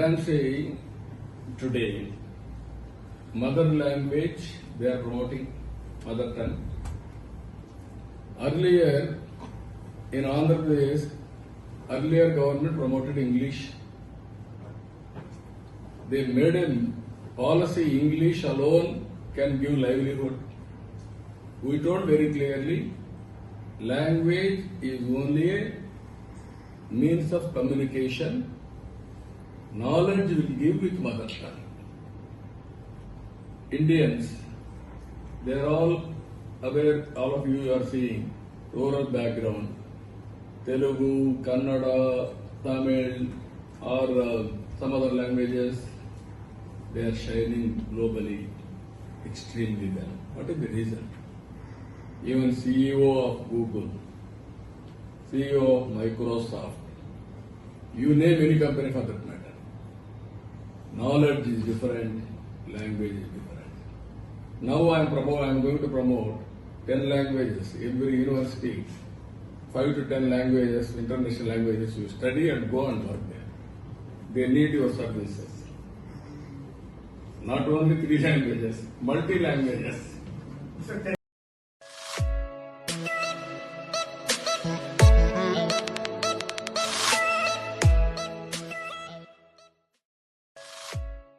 am saying today, mother language, they are promoting mother tongue. Earlier, in Andhra Pradesh, earlier government promoted English. They made a policy English alone can give livelihood. We told very clearly, language is only a means of communication. Knowledge will give with mother tongue. Indians, they are all aware, all of you are seeing, rural background, Telugu, Kannada, Tamil, or some other languages, they are shining globally extremely well. What is the reason? Even CEO of Google, CEO of Microsoft, you name any company for that matter. Knowledge is different, language is different. Now I am going to promote 10 languages. Every university, 5 to 10 languages, international languages, you study and go and work there. They need your services. Not only 3 languages, multi-languages.